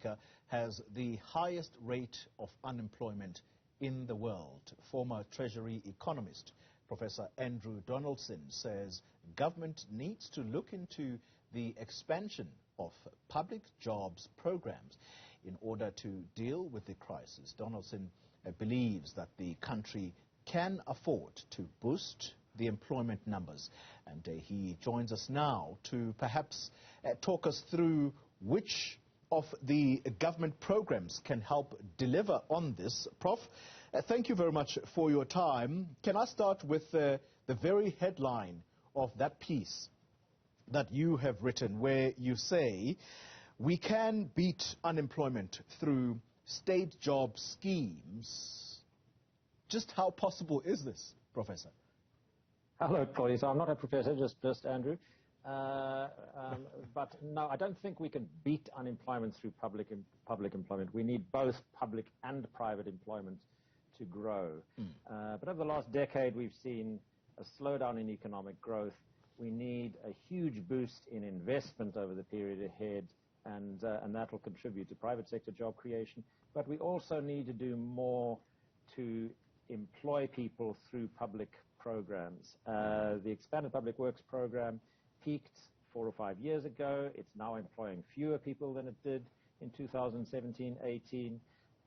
Africa has the highest rate of unemployment in the world. Former Treasury economist Professor Andrew Donaldson says government needs to look into the expansion of public jobs programs in order to deal with the crisis. Donaldson believes that the country can afford to boost the employment numbers, and he joins us now to perhaps talk us through which of the government programs can help deliver on this. Prof, thank you very much for your time. Can I start with the very headline of that piece that you have written, where you say we can beat unemployment through state job schemes? Just how possible is this, Professor? Hello, colleagues. I'm not a professor, just Andrew. But no, I don't think we can beat unemployment through public employment. We need both public and private employment to grow. But over the last decade, we've seen a slowdown in economic growth. We need a huge boost in investment over the period ahead, and that will contribute to private sector job creation. But we also need to do more to employ people through public programs. The expanded public works program peaked 4 or 5 years ago. It's now employing fewer people than it did in 2017-18.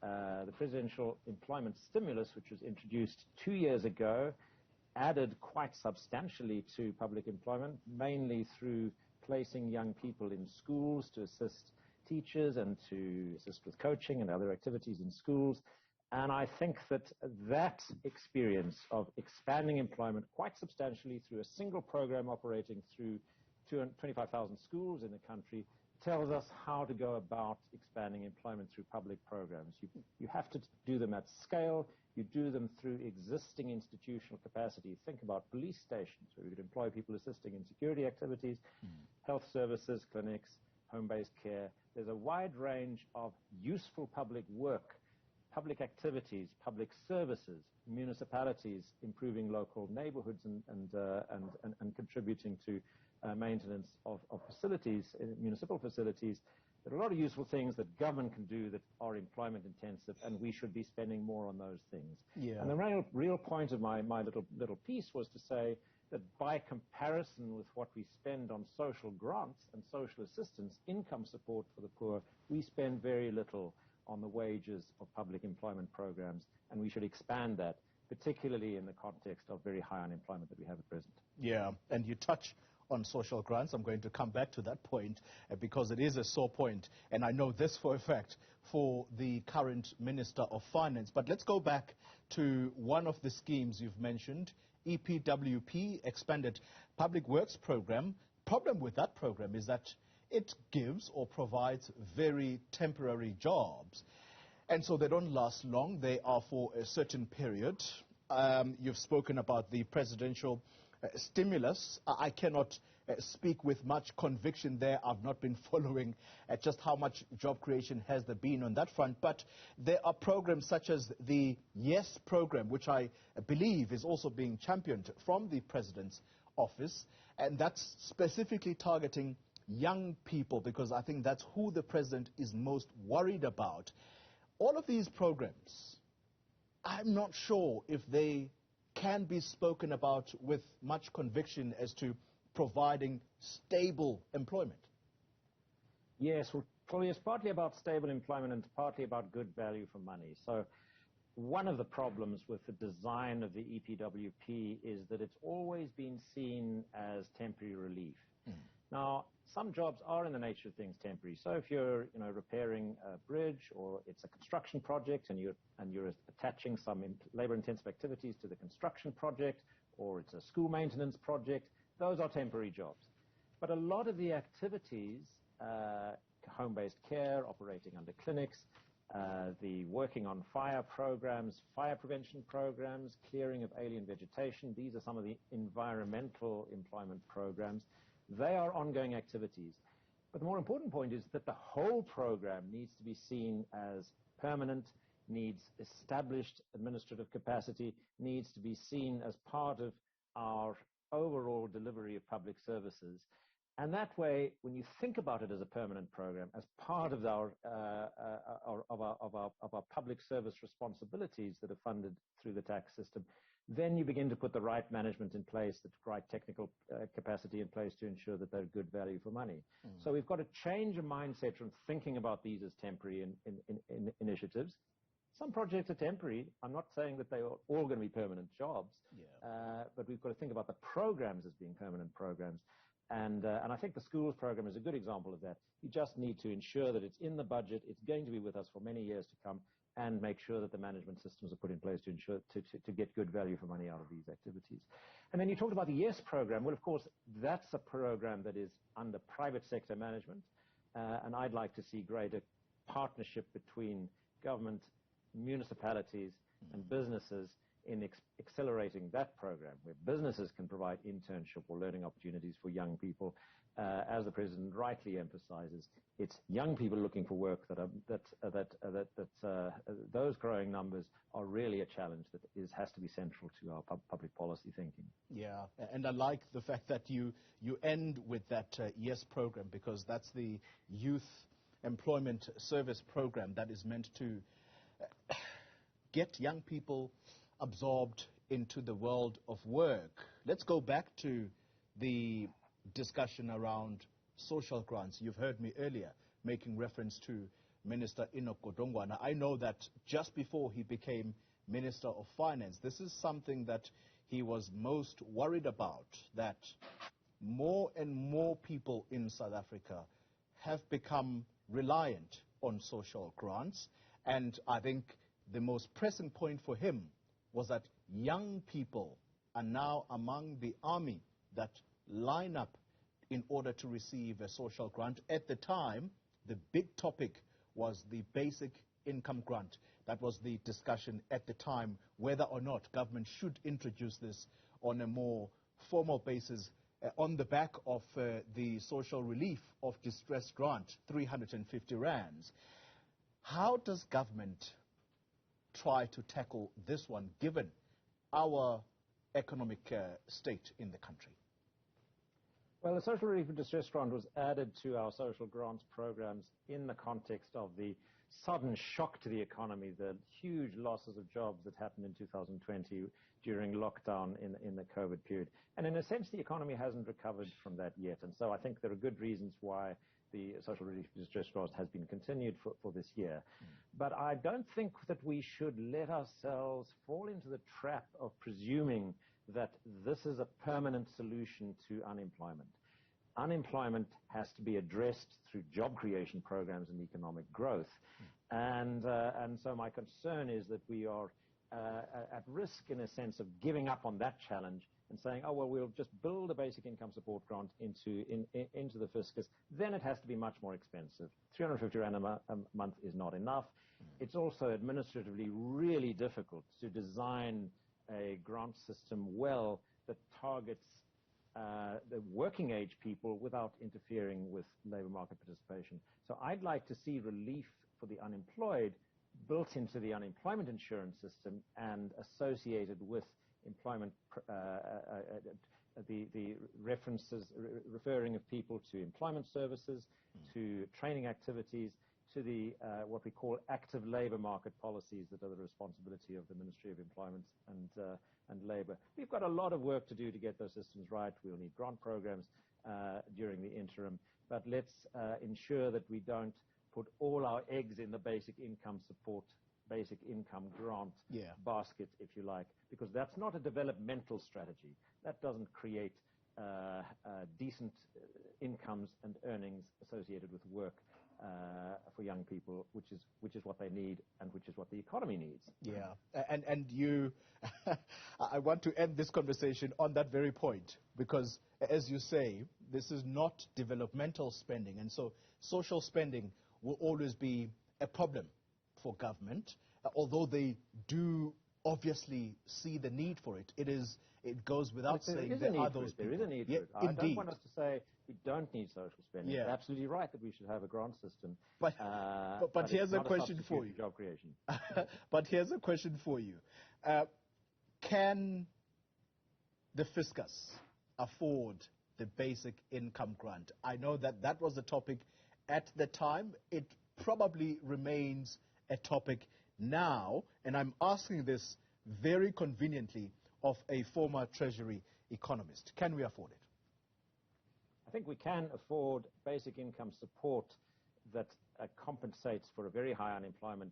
The presidential employment stimulus, which was introduced 2 years ago, added quite substantially to public employment, mainly through placing young people in schools to assist teachers and to assist with coaching and other activities in schools. And I think that experience of expanding employment quite substantially through a single program operating through 25,000 schools in the country tells us how to go about expanding employment through public programs. You have to do them at scale. You do them through existing institutional capacity. Think about police stations, where we could employ people assisting in security activities, health services, clinics, home-based care. There's a wide range of useful public work, public activities, public services, municipalities improving local neighborhoods and contributing to maintenance of facilities, municipal facilities. There are a lot of useful things that government can do that are employment intensive, and we should be spending more on those things. Yeah. And the real point of my little piece was to say that by comparison with what we spend on social grants and social assistance, income support for the poor, we spend very little on the wages of public employment programs, and we should expand that, particularly in the context of very high unemployment that we have at present. Yeah, and you touch on social grants. I'm going to come back to that point because it is a sore point, and I know this for a fact for the current Minister of Finance. But let's go back to one of the schemes you've mentioned, EPWP, Expanded Public Works Program. Problem with that program is that it gives or provides very temporary jobs, and so they don't last long. They are for a certain period. You've spoken about the presidential stimulus. I cannot speak with much conviction there. I've not been following just how much job creation has there been on that front. But there are programs such as the YES program, which I believe is also being championed from the president's office, and that's specifically targeting young people, because I think that's who the president is most worried about. All of these programs, I'm not sure if they can be spoken about with much conviction as to providing stable employment. Yes, well, probably it's partly about stable employment and partly about good value for money. So one of the problems with the design of the EPWP is that it's always been seen as temporary relief. Now, some jobs are in the nature of things temporary. So if you're repairing a bridge, or it's a construction project and you're attaching some labor-intensive activities to the construction project, or it's a school maintenance project, those are temporary jobs. But a lot of the activities, home-based care, operating under clinics, the working on fire programs, fire prevention programs, clearing of alien vegetation, these are some of the environmental employment programs. They are ongoing activities. But the more important point is that the whole program needs to be seen as permanent, needs established administrative capacity, needs to be seen as part of our overall delivery of public services. And that way, when you think about it as a permanent program, as part of our public service responsibilities that are funded through the tax system, then you begin to put the right management in place, the right technical capacity in place to ensure that they're good value for money. So we've got to change a mindset from thinking about these as temporary initiatives. Some projects are temporary. I'm not saying that they are all going to be permanent jobs, but we've got to think about the programs as being permanent programs. And I think the schools program is a good example of that. You just need to ensure that it's in the budget, it's going to be with us for many years to come, and make sure that the management systems are put in place to ensure to get good value for money out of these activities. And then you talked about the YES program. Well, of course, that's a program that is under private sector management, and I'd like to see greater partnership between government, municipalities, and businesses in accelerating that program, where businesses can provide internship or learning opportunities for young people. As the President rightly emphasizes, it's young people looking for work those growing numbers are really a challenge that has to be central to our public policy thinking. Yeah, and I like the fact that you end with that YES program, because that's the Youth Employment Service program that is meant to get young people absorbed into the world of work. Let's go back to the discussion around social grants. You've heard me earlier making reference to Minister Enoch Godongwana. I know that just before he became Minister of Finance, this is something that he was most worried about, that more and more people in South Africa have become reliant on social grants. And I think the most pressing point for him was that young people are now among the army that line up in order to receive a social grant. At the time, the big topic was the basic income grant. That was the discussion at the time, whether or not government should introduce this on a more formal basis on the back of the social relief of distress grant, 350 rands. How does government try to tackle this one, given our economic state in the country? Well, the social relief and distress grant was added to our social grants programs in the context of the sudden shock to the economy, the huge losses of jobs that happened in 2020 during lockdown in the COVID period. And in a sense, the economy hasn't recovered from that yet. And so I think there are good reasons why the social relief and distress grant has been continued for this year. But I don't think that we should let ourselves fall into the trap of presuming that this is a permanent solution to unemployment. Unemployment has to be addressed through job creation programs and economic growth. And so my concern is that we are at risk, in a sense, of giving up on that challenge and saying, oh, well, we'll just build a basic income support grant into the fiscus. Then it has to be much more expensive. 350 rand a month is not enough. It's also administratively really difficult to design a grant system well that targets the working age people without interfering with labor market participation. So I'd like to see relief for the unemployed built into the unemployment insurance system and associated with employment, the references, referring of people to employment services, to training activities, to the what we call active labor market policies that are the responsibility of the Ministry of Employment and Labor. We've got a lot of work to do to get those systems right. We'll need grant programs during the interim, but let's ensure that we don't put all our eggs in the basic income support, basic income grant basket, if you like, because that's not a developmental strategy. That doesn't create decent incomes and earnings associated with work for young people, which is what they need and which is what the economy needs. Yeah, and you, I want to end this conversation on that very point, because as you say, this is not developmental spending, and so social spending will always be a problem for government, although they do obviously see the need for it. It goes without saying there are those people. There is a need for it. I don't want us to say we don't need social spending. It's absolutely right that we should have a grant system. But here's a question for you. Job creation. But here's a question for you. Can the fiscus afford the basic income grant. I know that that was the topic at the time. It probably remains a topic now, and I'm asking this very conveniently of a former Treasury economist. Can we afford it? I think we can afford basic income support that compensates for a very high unemployment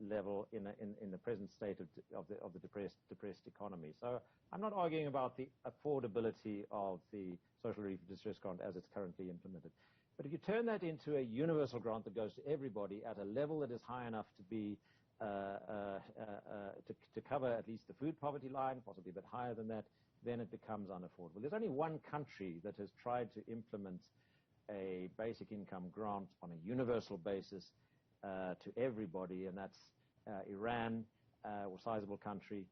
level in the present state of the depressed economy. So I'm not arguing about the affordability of the social relief distress grant as it's currently implemented. But if you turn that into a universal grant that goes to everybody at a level that is high enough to be to cover at least the food poverty line, possibly a bit higher than that, then it becomes unaffordable. There's only one country that has tried to implement a basic income grant on a universal basis to everybody, and that's Iran, a sizable country.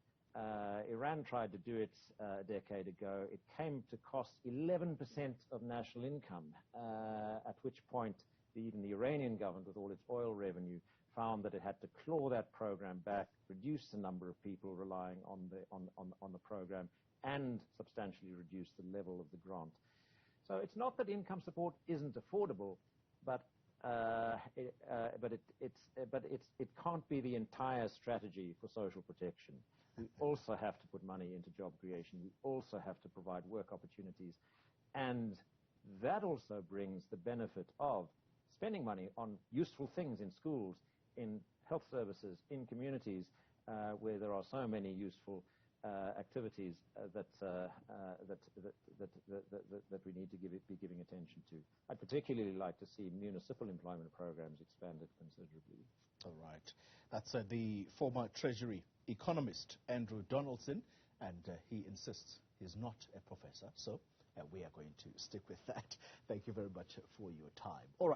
Iran tried to do it a decade ago. It came to cost 11% of national income, at which point even the Iranian government, with all its oil revenue, found that it had to claw that program back, reduce the number of people relying on the program, and substantially reduce the level of the grant. So it's not that income support isn't affordable, but it can't be the entire strategy for social protection. We also have to put money into job creation. We also have to provide work opportunities. And that also brings the benefit of spending money on useful things in schools, in health services, in communities where there are so many useful activities that we need to be giving attention to. I'd particularly like to see municipal employment programs expanded considerably. All right. That's the former Treasury economist, Andrew Donaldson, and he insists he's not a professor, so we are going to stick with that. Thank you very much for your time. All right.